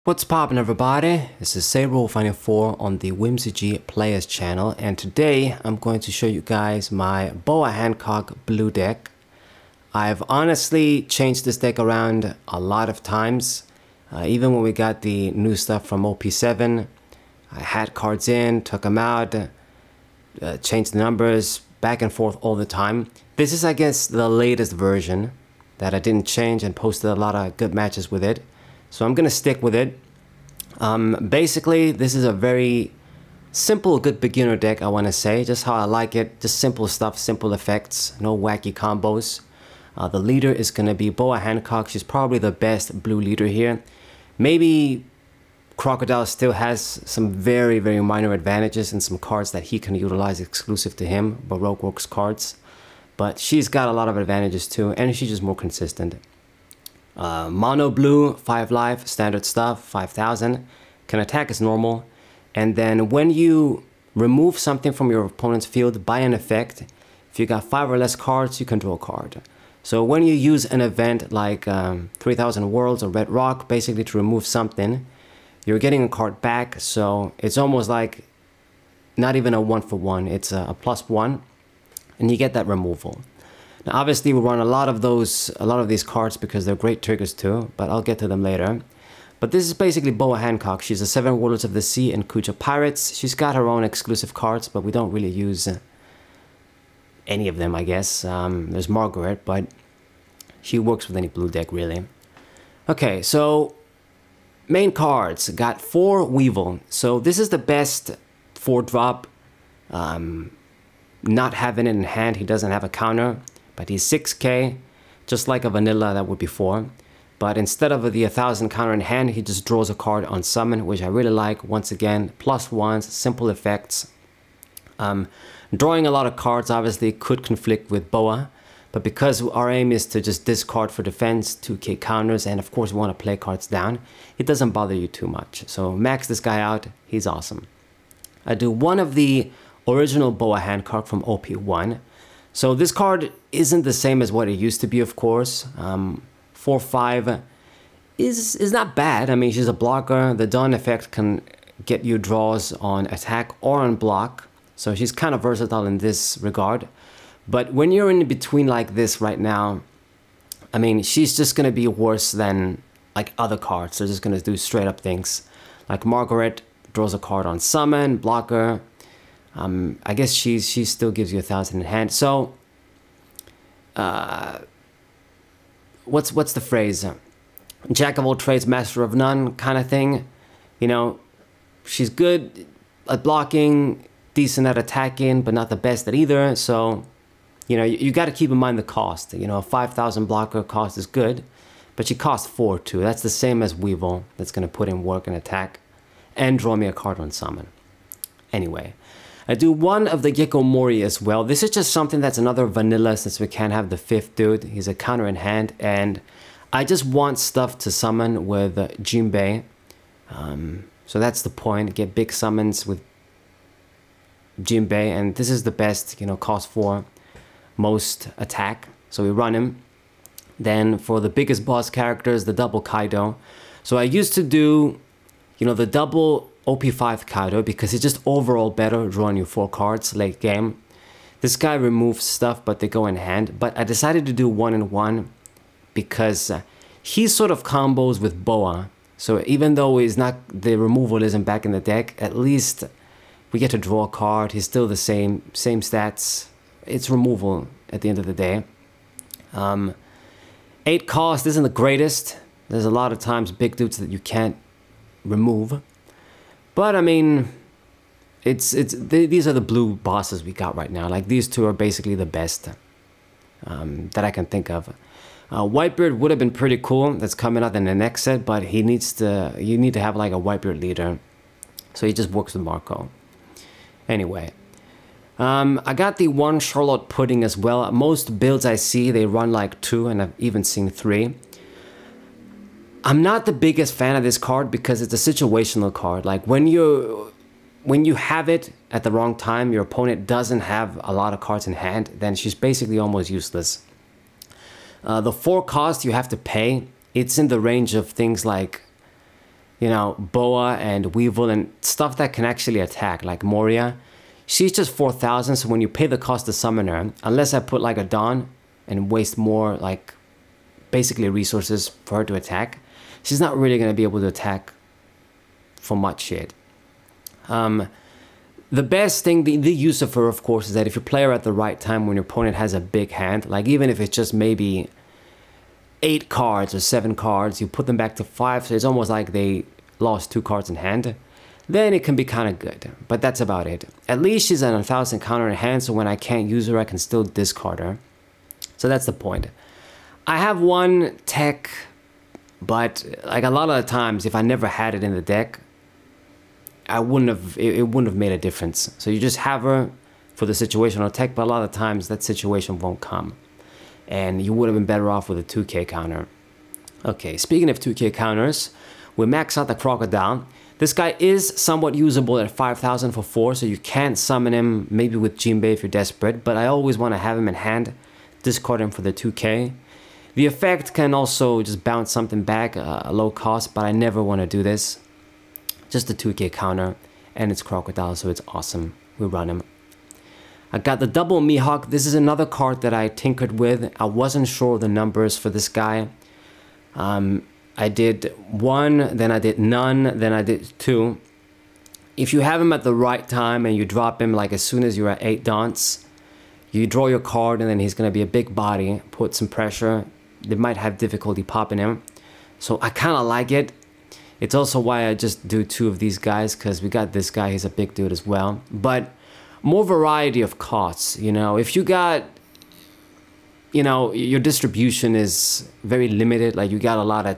What's poppin', everybody? This is Sir on the Whimsy Players channel, and today I'm going to show you guys my Boa Hancock blue deck. I've honestly changed this deck around a lot of times. Even when we got the new stuff from OP7, I had cards in, took them out, changed the numbers, back and forth all the time. This is, I guess, the latest version that I didn't change and posted a lot of good matches with it. So I'm gonna stick with it. Basically, this is a very simple, good beginner deck, I wanna say. Just how I like it. Just simple stuff, simple effects, no wacky combos. The leader is gonna be Boa Hancock. She's probably the best blue leader here. Maybe Crocodile still has some very, very minor advantages and some cards that he can utilize exclusive to him, Baroque Works cards. But she's got a lot of advantages too, and she's just more consistent. Mono blue, 5 life, standard stuff, 5000, can attack as normal, and then when you remove something from your opponent's field by an effect, if you got 5 or less cards, you can draw a card. So when you use an event like 3000 Worlds or Red Rock, basically to remove something, you're getting a card back, so it's almost like not even a 1-for-1, it's a +1, and you get that removal. Now, obviously, we run a lot of these cards because they're great triggers too, but I'll get to them later. But this is basically Boa Hancock. She's a 7 Warlords of the Sea and Kuja Pirates. She's got her own exclusive cards, but we don't really use any of them, I guess. There's Margaret, but she works with any blue deck, really. Okay, so main cards. Got 4 Weevil. So this is the best 4-drop. Not having it in hand, he doesn't have a counter. But he's 6k, just like a vanilla that would be 4. But instead of the 1000 counter in hand, he just draws a card on summon, which I really like. Once again, +1s, simple effects. Drawing a lot of cards obviously could conflict with Boa, but because our aim is to just discard for defense, 2k counters, and of course we want to play cards down, it doesn't bother you too much. So max this guy out, he's awesome. I do one of the original Boa Hancock from OP1. So this card isn't the same as what it used to be, of course. 4/5 is not bad. I mean, she's a blocker. The Dawn effect can get you draws on attack or on block. So she's kind of versatile in this regard. But when you're in between like this right now, I mean, she's just going to be worse than like other cards. They're just going to do straight up things. Like Margaret draws a card on summon, blocker. I guess she still gives you 1000 in hand. So, what's the phrase? Jack of all trades, master of none kind of thing. You know, she's good at blocking, decent at attacking, but not the best at either. So, you know, you got to keep in mind the cost. You know, a 5000 blocker cost is good, but she costs 4 too. That's the same as Weevil. That's going to put in work and attack, and draw me a card on summon. Anyway. I do one of the Gecko Mori as well. This is just something that's another vanilla since we can't have the 5th dude. He's a counter in hand, and I just want stuff to summon with Jinbei. So that's the point. Get big summons with Jinbei, and this is the best, you know, cost 4, most attack. So we run him. Then for the biggest boss characters, the double Kaido. So I used to do, you know, the double OP5 Kaido because it's just overall better drawing you 4 cards late game. This guy removes stuff, but they go in hand. But I decided to do 1-in-1 because he sort of combos with Boa. So even though he's not, the removal isn't back in the deck, at least we get to draw a card. He's still the same stats. It's removal at the end of the day. 8 cost isn't the greatest. There's a lot of times big dudes that you can't remove. But I mean, these are the blue bosses we got right now. Like these two are basically the best that I can think of. Whitebeard would have been pretty cool. That's coming out in the next set, but you need to have like a Whitebeard leader, so he just works with Marco. Anyway, I got the 1 Charlotte Pudding as well. Most builds I see they run like 2, and I've even seen 3. I'm not the biggest fan of this card because it's a situational card. Like when you have it at the wrong time, your opponent doesn't have a lot of cards in hand, then she's basically almost useless. The 4 cost you have to pay, it's in the range of things like you know, Boa and Weevil and stuff that can actually attack, like Moria. She's just 4,000, so when you pay the cost to summon her, unless I put like a Dawn and waste more, like, basically resources for her to attack, she's not really going to be able to attack for much shit. The best thing, the use of her, of course, is that if you play her at the right time when your opponent has a big hand, like even if it's just maybe 8 cards or 7 cards, you put them back to 5, so it's almost like they lost 2 cards in hand, then it can be kind of good. But that's about it. At least she's at 1,000 counter in hand, so when I can't use her, I can still discard her. So that's the point. I have one tech, but like a lot of the times, if I never had it in the deck, it wouldn't have made a difference. So you just have her for the situational tech, but a lot of times that situation won't come. And you would have been better off with a 2k counter. Okay, speaking of 2k counters, we max out the Crocodile. This guy is somewhat usable at 5,000 for 4, so you can summon him maybe with Jinbei if you're desperate, but I always want to have him in hand, discard him for the 2k. The effect can also just bounce something back, a low cost, but I never want to do this. Just a 2k counter, and it's Crocodile, so it's awesome. We run him. I got the double Mihawk. This is another card that I tinkered with. I wasn't sure of the numbers for this guy. I did 1, then I did none, then I did 2. If you have him at the right time and you drop him like as soon as you're at 8 Daunts, you draw your card and then he's going to be a big body, put some pressure. They might have difficulty popping him. So I kind of like it. It's also why I just do 2 of these guys, because we got this guy, he's a big dude as well. But more variety of costs, you know. If you got, you know, your distribution is very limited, like you got a lot of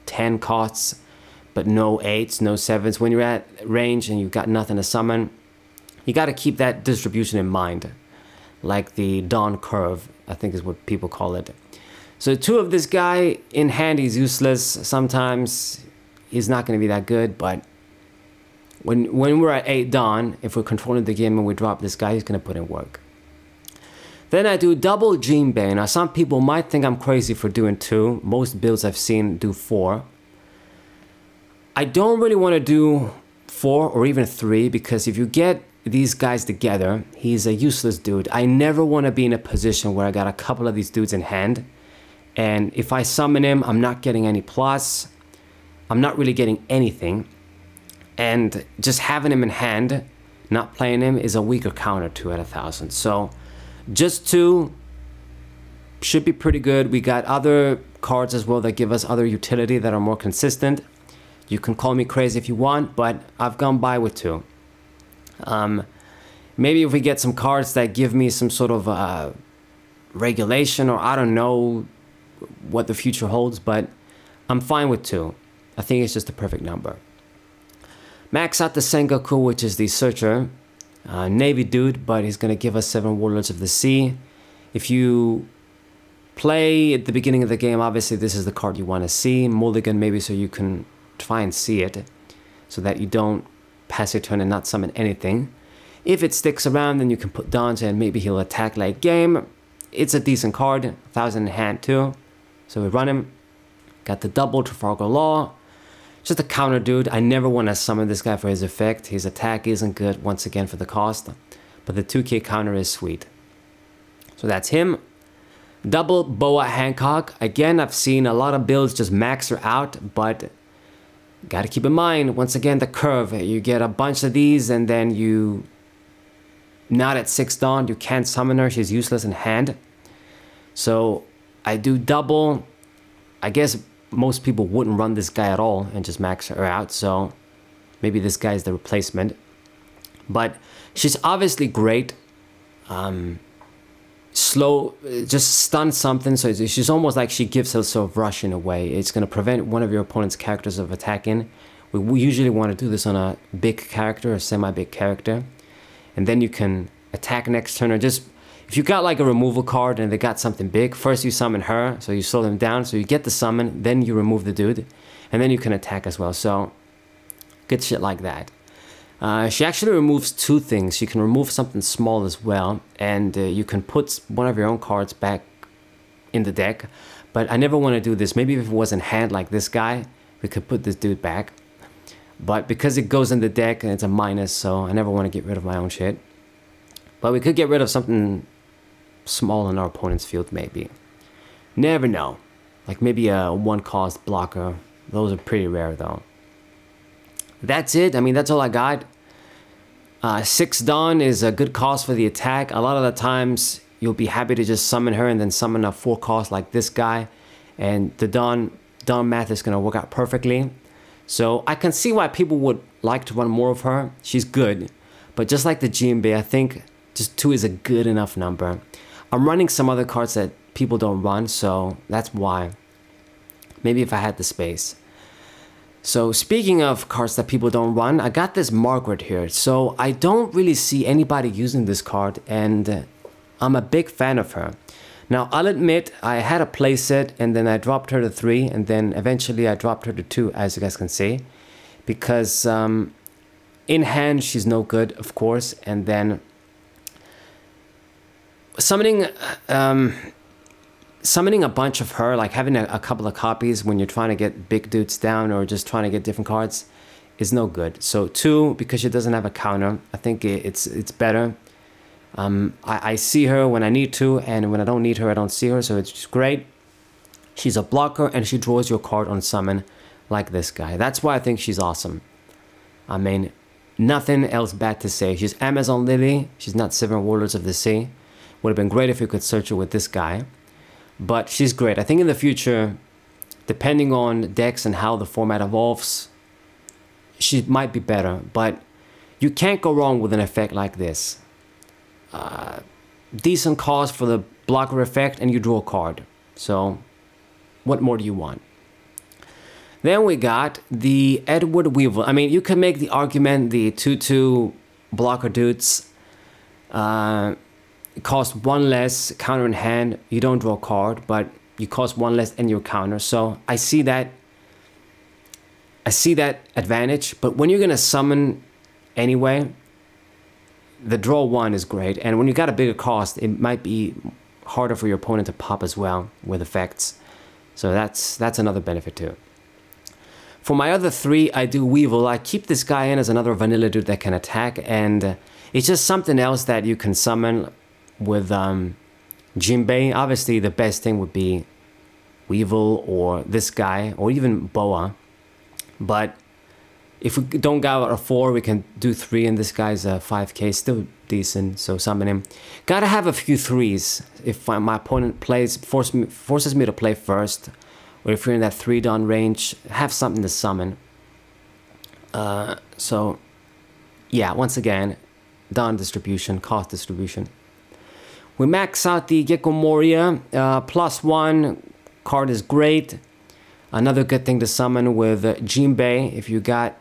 10 costs, but no 8s, no 7s. When you're at range and you've got nothing to summon, you got to keep that distribution in mind. Like the Dawn curve, I think is what people call it. So 2 of this guy, in hand he's useless. Sometimes he's not going to be that good, but when we're at 8 Dawn, if we're controlling the game and we drop this guy, he's going to put in work. Then I do double Jinbei. Now some people might think I'm crazy for doing 2. Most builds I've seen do 4. I don't really want to do 4 or even 3, because if you get these guys together, he's a useless dude. I never want to be in a position where I got a couple of these dudes in hand, and if I summon him, I'm not getting any plus. I'm not really getting anything. And just having him in hand, not playing him, is a weaker counter to at 1,000. So just 2 should be pretty good. We got other cards as well that give us other utility that are more consistent. You can call me crazy if you want, but I've gone by with 2. Maybe if we get some cards that give me some sort of regulation, or I don't know what the future holds, but I'm fine with 2. I think it's just the perfect number. Max out the Sengoku, which is the Searcher. Navy dude, but he's going to give us 7 Warlords of the Sea. If you play at the beginning of the game, obviously this is the card you want to see. Mulligan maybe so you can try and see it, so that you don't pass your turn and not summon anything. If it sticks around, then you can put Dante and maybe he'll attack late game. It's a decent card, 1,000 in hand too. So we run him. Got the double Trafalgar Law. Just a counter dude. I never want to summon this guy for his effect. His attack isn't good, once again, for the cost. But the 2k counter is sweet. So that's him. Double Boa Hancock. Again, I've seen a lot of builds just max her out, but got to keep in mind, once again, the curve. You get a bunch of these and then you... Not at 6 Dawn, you can't summon her. She's useless in hand. So I do double. I guess most people wouldn't run this guy at all and just max her out, so maybe this guy is the replacement. But she's obviously great. Slow, just stun something, so she's almost like she gives us sort of rush in a way. It's going to prevent one of your opponent's characters of attacking. We usually want to do this on a big character, a semi-big character, and then you can attack next turn, or just if you got like a removal card and they got something big, first you summon her, so you slow them down, so you get the summon, then you remove the dude, and then you can attack as well. So good shit like that. She actually removes 2 things. She can remove something small as well, and you can put one of your own cards back in the deck. But I never want to do this. Maybe if it was in hand like this guy, we could put this dude back. But because it goes in the deck and it's a minus, so I never want to get rid of my own shit. But we could get rid of something small in our opponent's field, maybe. Never know. Like maybe a 1-cost blocker. Those are pretty rare though. That's it. I mean, that's all I got. 6 Dawn is a good cost for the attack. A lot of the times you'll be happy to just summon her and then summon a 4-cost like this guy. And the Dawn math is going to work out perfectly. So I can see why people would like to run more of her. She's good. But just like the Jinbei, I think just 2 is a good enough number. I'm running some other cards that people don't run, so that's why. Maybe if I had the space. So speaking of cards that people don't run, I got this Margaret here. So I don't really see anybody using this card, and I'm a big fan of her. Now, I'll admit, I had a playset, and then I dropped her to 3, and then eventually I dropped her to 2, as you guys can see. Because in hand, she's no good, of course, and then summoning a bunch of her, like having a couple of copies when you're trying to get big dudes down or just trying to get different cards, is no good. So 2, because she doesn't have a counter, I think it's better. I see her when I need to, and when I don't need her, I don't see her, so it's just great. She's a blocker, and she draws your card on summon, like this guy. That's why I think she's awesome. I mean, nothing else bad to say. She's Amazon Lily. She's not 7 Warlords of the Sea. Would have been great if we could search her with this guy. But she's great. I think in the future, depending on decks and how the format evolves, she might be better. But you can't go wrong with an effect like this. Decent cost for the blocker effect, and you draw a card. So what more do you want? Then we got the Edward Weevil. I mean, you can make the argument the 2/2 blocker dudes cost 1 less, counter in hand. You don't draw a card, but you cost 1 less and your counter. So I see that advantage. But when you're gonna summon anyway, the draw 1 is great. And when you got a bigger cost, it might be harder for your opponent to pop as well with effects. So that's another benefit too. For my other 3, I do Weevil. I keep this guy in as another vanilla dude that can attack, and it's just something else that you can summon with Jinbei. Obviously, the best thing would be Weevil or this guy, or even Boa. But if we don't go out a 4, we can do 3, and this guy's a 5k, still decent, so summon him. Gotta have a few 3s if my opponent forces me to play first, or if you're in that 3 Dawn range, have something to summon. So yeah, once again, Dawn distribution, cost distribution. We max out the Gecko Moria, +1 card is great. Another good thing to summon with Jinbei, if you got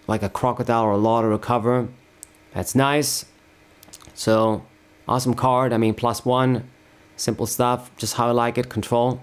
like a Crocodile or a Law to recover, that's nice. So awesome card. I mean, +1, simple stuff, just how I like it, control.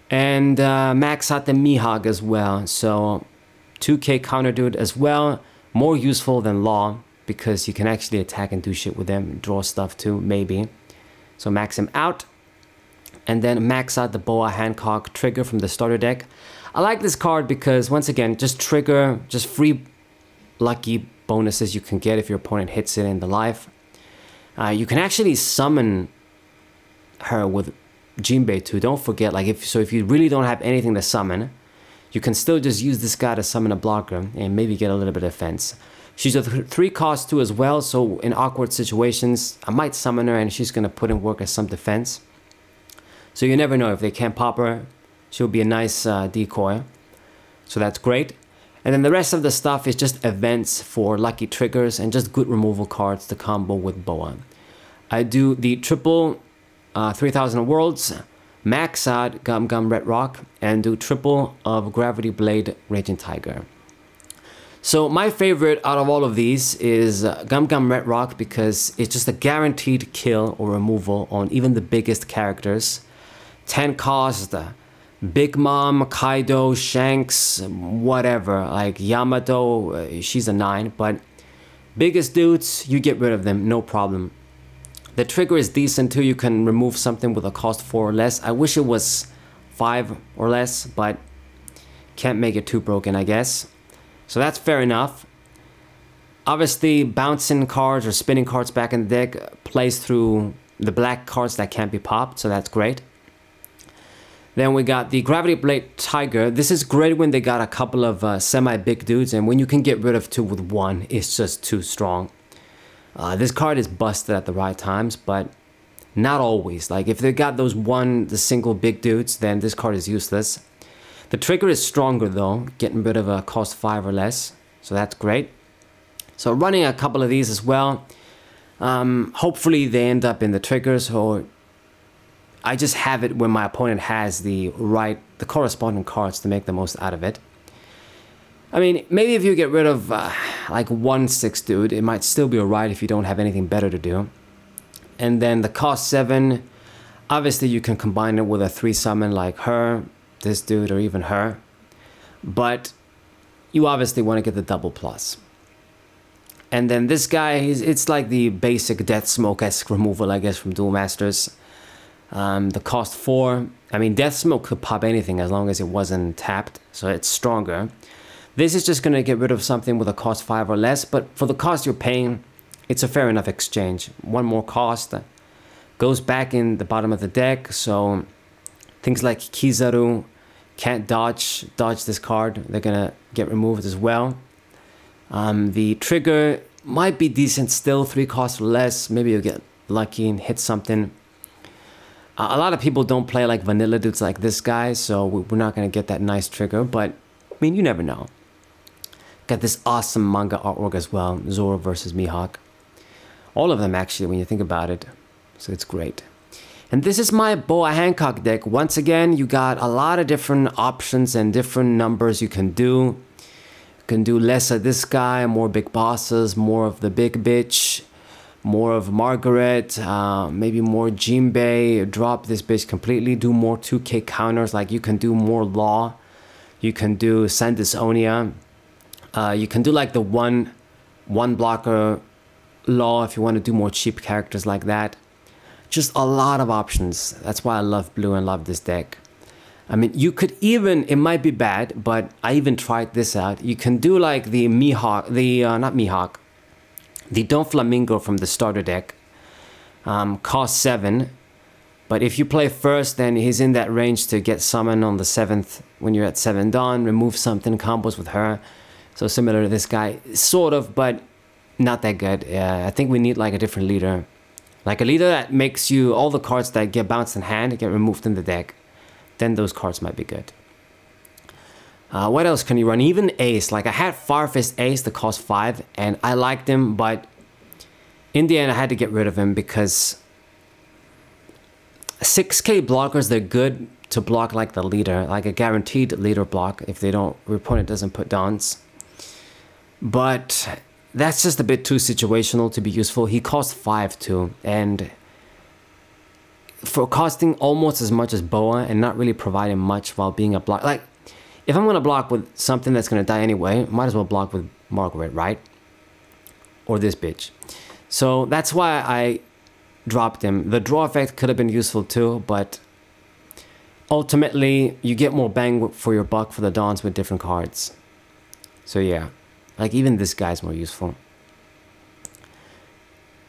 And max out the Mihawk as well, so 2k counter dude as well, more useful than Law, because you can actually attack and do shit with them, draw stuff too, maybe. So max him out. And then max out the Boa Hancock trigger from the starter deck. I like this card because, once again, just trigger, just free lucky bonuses you can get if your opponent hits it in the life. You can actually summon her with Jinbei too. Don't forget, like if you really don't have anything to summon, you can still just use this guy to summon a blocker and maybe get a little bit of defense. She's a 3 cost too as well, so in awkward situations, I might summon her and she's gonna put in work as some defense. So you never know, if they can't pop her, she'll be a nice decoy. So that's great. And then the rest of the stuff is just events for lucky triggers and just good removal cards to combo with Boa. I do the triple 3000 Worlds, max out Gum Gum Red Rock, and do triple of Gravity Blade Raging Tiger. So my favorite out of all of these is Gum Gum Red Rock, because it's just a guaranteed kill or removal on even the biggest characters. 10 cost, Big Mom, Kaido, Shanks, whatever, like Yamato, she's a 9, but biggest dudes, you get rid of them, no problem. The trigger is decent too, you can remove something with a cost 4 or less. I wish it was 5 or less, but can't make it too broken, I guess. So that's fair enough. Obviously, bouncing cards or spinning cards back in the deck plays through the black cards that can't be popped, so that's great. Then we got the Gravity Blade Tiger. This is great when they got a couple of semi-big dudes, and when you can get rid of two with one, it's just too strong. This card is busted at the right times, but not always. Like if they got the single big dudes, then this card is useless. The trigger is stronger though, getting rid of a cost 5 or less, so that's great. So running a couple of these as well. Hopefully they end up in the triggers, or I just have it when my opponent has the corresponding cards to make the most out of it. I mean, maybe if you get rid of like 1/6 dude, it might still be alright if you don't have anything better to do. And then the cost 7, obviously you can combine it with a 3 summon like her, this dude, or even her. But you obviously want to get the double plus. And then this guy, it's like the basic Death Smoke-esque removal, I guess, from Duel Masters. The cost 4, I mean, Death Smoke could pop anything as long as it wasn't tapped, so it's stronger. This is just going to get rid of something with a cost 5 or less, but for the cost you're paying, it's a fair enough exchange. One more cost goes back in the bottom of the deck, so things like Kizaru can't dodge this card. They're going to get removed as well. The trigger might be decent still, 3 costs or less. Maybe you'll get lucky and hit something. A lot of people don't play like vanilla dudes like this guy, so we're not going to get that nice trigger, but I mean, you never know. Got this awesome manga artwork as well, Zoro versus Mihawk. All of them actually, when you think about it, so it's great. And this is my Boa Hancock deck. Once again, you got a lot of different options and different numbers you can do. You can do less of this guy, more big bosses, more of the big bitch, more of Margaret, maybe more Jinbei, drop this bitch completely, do more 2K counters, like you can do more Law, you can do Sandisonia, you can do like the one blocker Law if you want to do more cheap characters like that. Just a lot of options. That's why I love blue and love this deck. I mean, you could even, it might be bad, but I even tried this out. You can do like the Mihawk, not Mihawk, the Don Flamingo from the starter deck. Cost 7. But if you play first, then he's in that range to get summoned on the 7th when you're at 7 Dawn, remove something, combos with her. So similar to this guy, sort of, but not that good. I think we need like a different leader. Like a leader that makes you, all the cards that get bounced in hand get removed in the deck. Then those cards might be good. What else can you run? Even Ace. Like I had Farfist Ace that cost 5 and I liked him, but in the end I had to get rid of him because 6K blockers, they're good to block like the leader, like a guaranteed leader block if they don't, your opponent doesn't put downs. But that's just a bit too situational to be useful. He costs 5 too, and for costing almost as much as Boa and not really providing much while being a block, like if I'm gonna block with something that's gonna die anyway, might as well block with Margaret, right? Or this bitch. So that's why I dropped him. The draw effect could have been useful too, but ultimately you get more bang for your buck for the dawns with different cards. So yeah, like even this guy's more useful.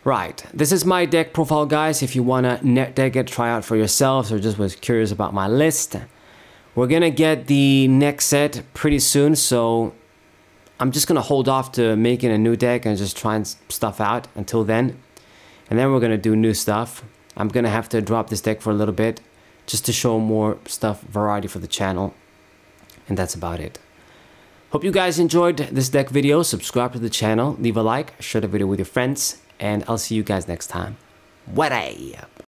Right, this is my deck profile, guys. If you wanna net deck it, try out for yourselves, or just was curious about my list. We're gonna get the next set pretty soon, so I'm just gonna hold off to making a new deck and just trying stuff out until then. And then we're gonna do new stuff. I'm gonna have to drop this deck for a little bit just to show more stuff, variety for the channel. And that's about it. Hope you guys enjoyed this deck video. Subscribe to the channel, leave a like, share the video with your friends, and I'll see you guys next time. What up?